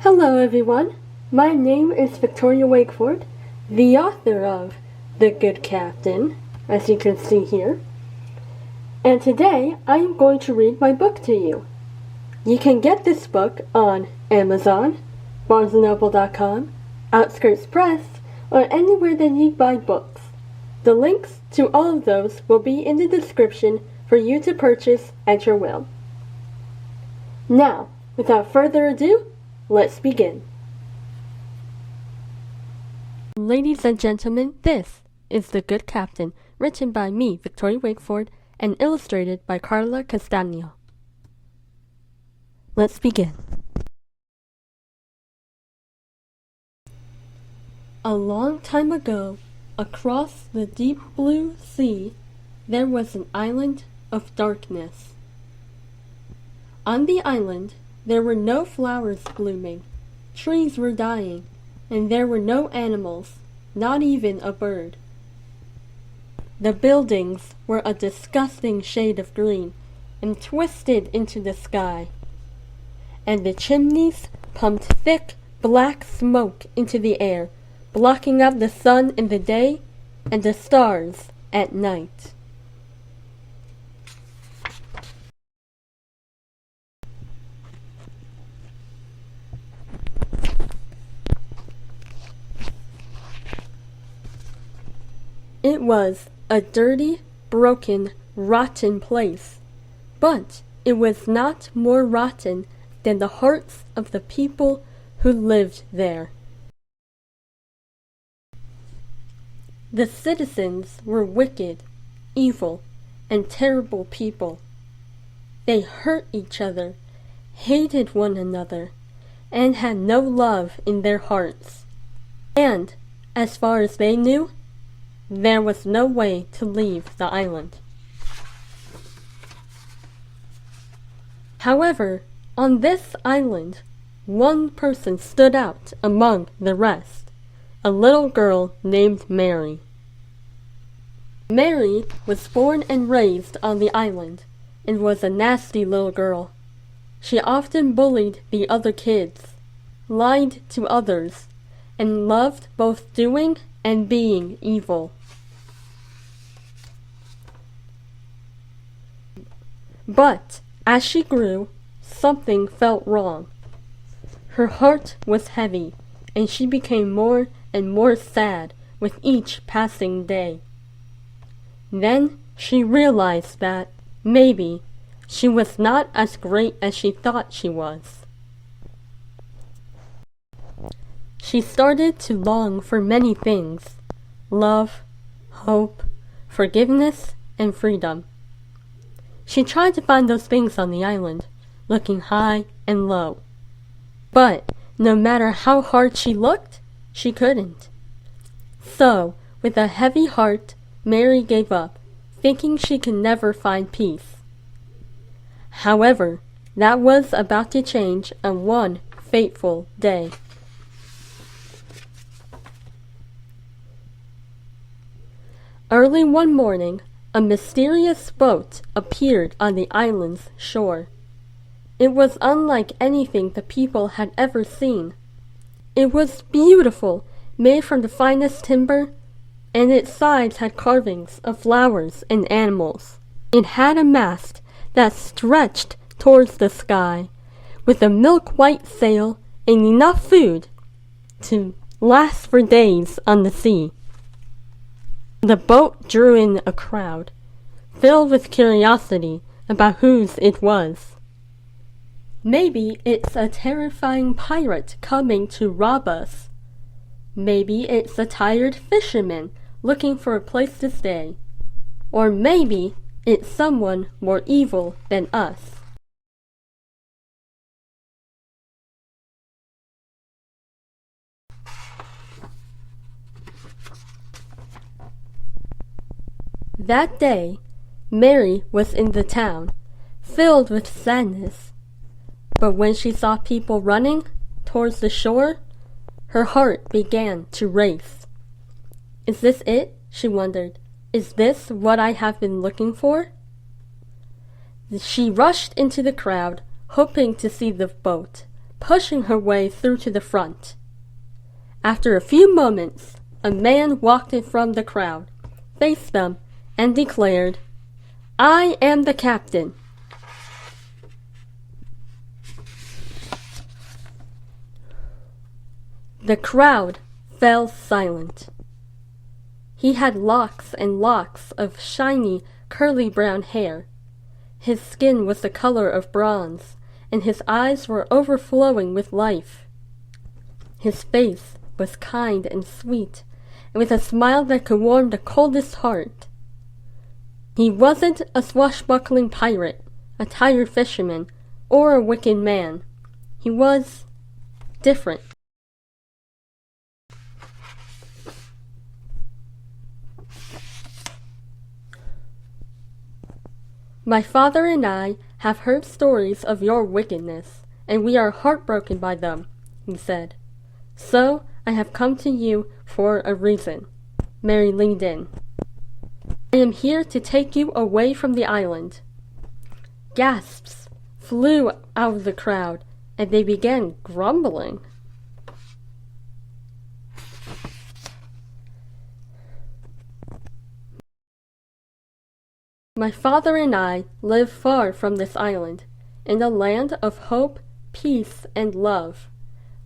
Hello everyone, my name is Victoria Wakeford, the author of The Good Captain, as you can see here, and today I am going to read my book to you. You can get this book on Amazon, BarnesandNoble.com, Outskirts Press, or anywhere that you buy books. The links to all of those will be in the description for you to purchase at your will. Now, without further ado, let's begin. Ladies and gentlemen, this is The Good Captain, written by me, Victoria Wakeford, and illustrated by Carla Castaño. Let's begin. A long time ago, across the deep blue sea, there was an island of darkness. On the island, there were no flowers blooming, trees were dying, and there were no animals, not even a bird. The buildings were a disgusting shade of green and twisted into the sky, and the chimneys pumped thick black smoke into the air, blocking out the sun in the day and the stars at night. It was a dirty, broken, rotten place, but it was not more rotten than the hearts of the people who lived there. The citizens were wicked, evil, and terrible people. They hurt each other, hated one another, and had no love in their hearts. And, as far as they knew, there was no way to leave the island. However, on this island, one person stood out among the rest, a little girl named Mary. Mary was born and raised on the island, and was a nasty little girl. She often bullied the other kids, lied to others, and loved both doing and being evil. But, as she grew, something felt wrong. Her heart was heavy, and she became more and more sad with each passing day. Then she realized that, maybe, she was not as great as she thought she was. She started to long for many things: love, hope, forgiveness, and freedom. She tried to find those things on the island, looking high and low. But no matter how hard she looked, she couldn't. So, with a heavy heart, Mary gave up, thinking she could never find peace. However, that was about to change on one fateful day. Early one morning, a mysterious boat appeared on the island's shore. It was unlike anything the people had ever seen. It was beautiful, made from the finest timber, and its sides had carvings of flowers and animals. It had a mast that stretched towards the sky, with a milk-white sail and enough food to last for days on the sea. The boat drew in a crowd, filled with curiosity about whose it was. Maybe it's a terrifying pirate coming to rob us. Maybe it's a tired fisherman looking for a place to stay. Or maybe it's someone more evil than us. That day, Mary was in the town, filled with sadness. But when she saw people running towards the shore, her heart began to race. Is this it? She wondered. Is this what I have been looking for? She rushed into the crowd, hoping to see the boat, pushing her way through to the front. After a few moments, a man walked in from the crowd, faced them, and declared, "I am the captain." The crowd fell silent. He had locks and locks of shiny, curly brown hair. His skin was the color of bronze, and his eyes were overflowing with life. His face was kind and sweet, and with a smile that could warm the coldest heart. He wasn't a swashbuckling pirate, a tired fisherman, or a wicked man. He was different. "My father and I have heard stories of your wickedness, and we are heartbroken by them," he said. "So I have come to you for a reason." Mary leaned in. "I am here to take you away from the island." Gasps flew out of the crowd, and they began grumbling. "My father and I live far from this island, in a land of hope, peace, and love.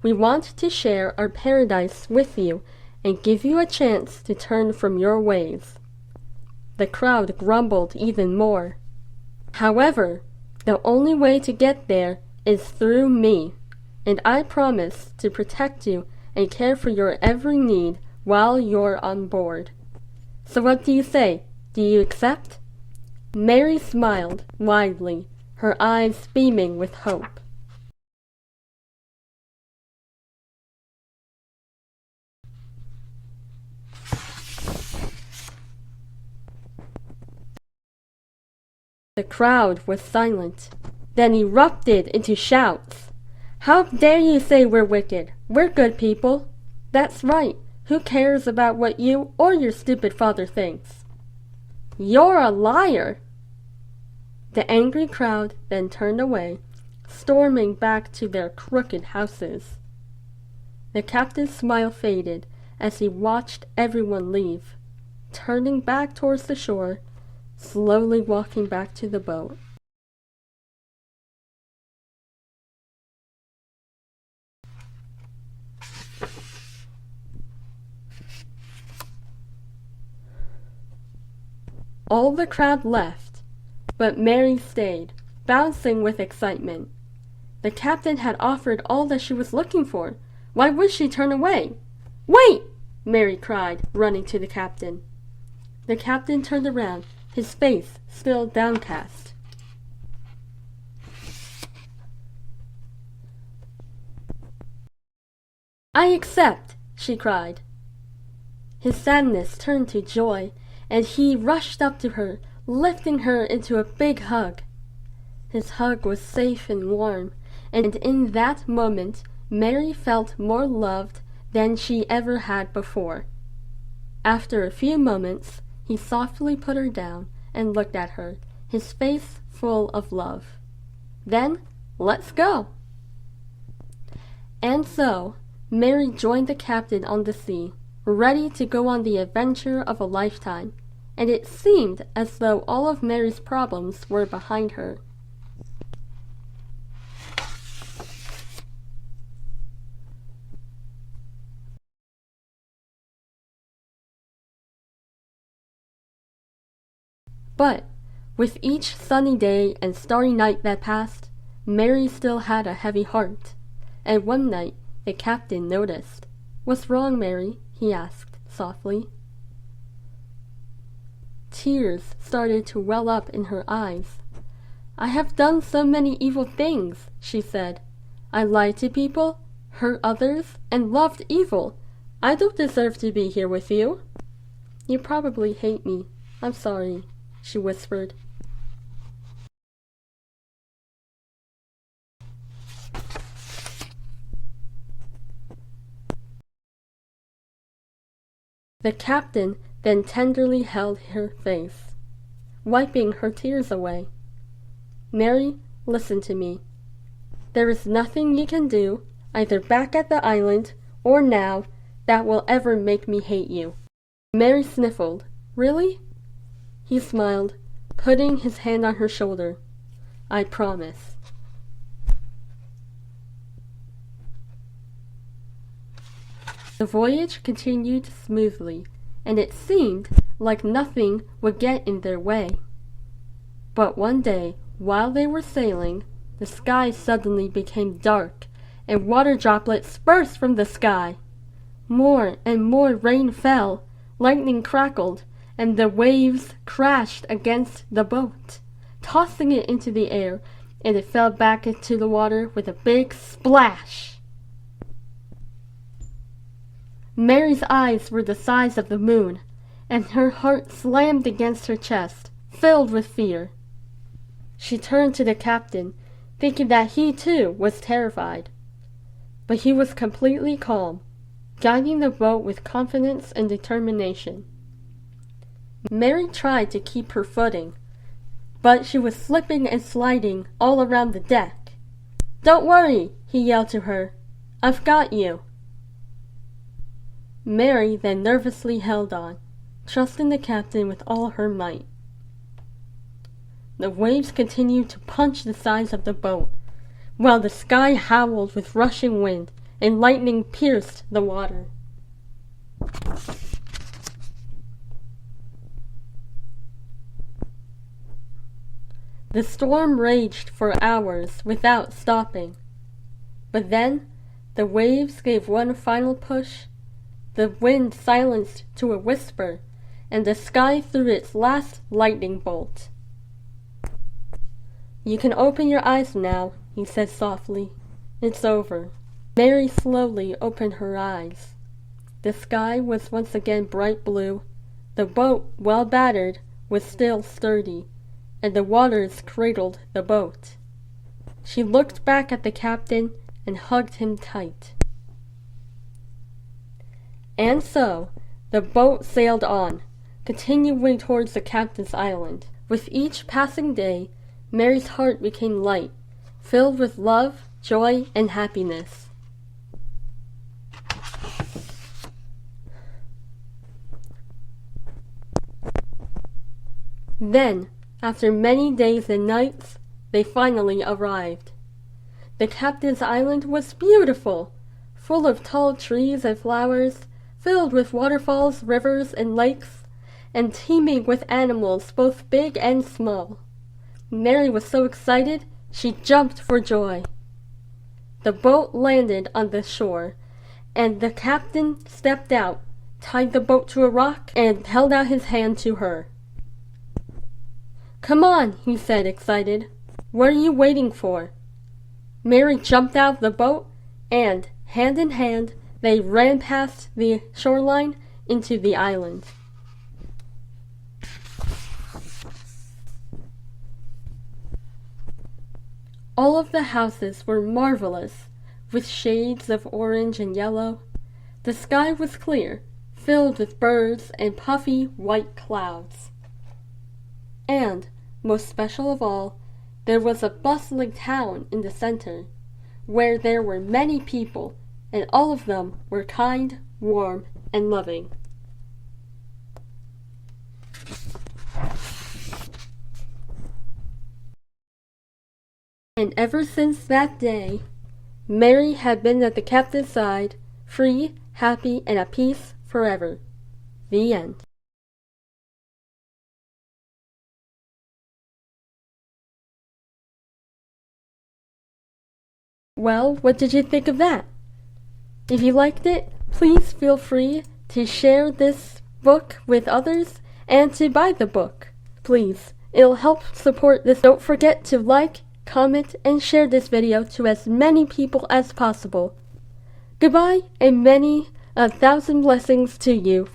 We want to share our paradise with you and give you a chance to turn from your ways." The crowd grumbled even more. "However, the only way to get there is through me, and I promise to protect you and care for your every need while you're on board. So what do you say? Do you accept?" Mary smiled widely, her eyes beaming with hope. The crowd was silent, then erupted into shouts. "How dare you say we're wicked? We're good people." "That's right. Who cares about what you or your stupid father thinks?" "You're a liar!" The angry crowd then turned away, storming back to their crooked houses. The captain's smile faded as he watched everyone leave, turning back towards the shore, slowly walking back to the boat. All the crowd left, but Mary stayed, bouncing with excitement. The captain had offered all that she was looking for. Why would she turn away? "Wait!" Mary cried, running to the captain. The captain turned around, his face still downcast. "I accept," she cried. His sadness turned to joy, and he rushed up to her, lifting her into a big hug. His hug was safe and warm, and in that moment Mary felt more loved than she ever had before. After a few moments, he softly put her down and looked at her, his face full of love. "Then, let's go." And so, Mary joined the captain on the sea, ready to go on the adventure of a lifetime, and it seemed as though all of Mary's problems were behind her. But, with each sunny day and starry night that passed, Mary still had a heavy heart, and one night the captain noticed. "What's wrong, Mary?" he asked softly. Tears started to well up in her eyes. "I have done so many evil things," she said. "I lied to people, hurt others, and loved evil. I don't deserve to be here with you." "You probably hate me. I'm sorry," she whispered. The captain then tenderly held her face, wiping her tears away. "Mary, listen to me. There is nothing you can do, either back at the island or now, that will ever make me hate you." Mary sniffled. "Really?" He smiled, putting his hand on her shoulder. "I promise." The voyage continued smoothly, and it seemed like nothing would get in their way. But one day, while they were sailing, the sky suddenly became dark, and water droplets burst from the sky. More and more rain fell, lightning crackled, and the waves crashed against the boat, tossing it into the air, and it fell back into the water with a big splash. Mary's eyes were the size of the moon, and her heart slammed against her chest, filled with fear. She turned to the captain, thinking that he too was terrified. But he was completely calm, guiding the boat with confidence and determination. Mary tried to keep her footing, but she was slipping and sliding all around the deck. "Don't worry," he yelled to her. "I've got you." Mary then nervously held on, trusting the captain with all her might. The waves continued to punch the sides of the boat, while the sky howled with rushing wind and lightning pierced the water. The storm raged for hours without stopping. But then, the waves gave one final push, the wind silenced to a whisper, and the sky threw its last lightning bolt. "You can open your eyes now," he said softly. "It's over." Mary slowly opened her eyes. The sky was once again bright blue, the boat, well battered, was still sturdy, and the waters cradled the boat. She looked back at the captain and hugged him tight. And so, the boat sailed on, continuing towards the captain's island. With each passing day, Mary's heart became light, filled with love, joy, and happiness. Then, after many days and nights, they finally arrived. The captain's island was beautiful, full of tall trees and flowers, filled with waterfalls, rivers, and lakes, and teeming with animals both big and small. Mary was so excited, she jumped for joy. The boat landed on the shore, and the captain stepped out, tied the boat to a rock, and held out his hand to her. "Come on," he said, excited. "What are you waiting for?" Mary jumped out of the boat, and, hand in hand, they ran past the shoreline into the island. All of the houses were marvelous, with shades of orange and yellow. The sky was clear, filled with birds and puffy white clouds. And, most special of all, there was a bustling town in the center, where there were many people, and all of them were kind, warm, and loving. And ever since that day, Mary had been at the captain's side, free, happy, and at peace forever. The end. Well, what did you think of that? If you liked it, please feel free to share this book with others and to buy the book. Please, it'll help support this. Don't forget to like, comment, and share this video to as many people as possible. Goodbye, and many 1,000 blessings to you.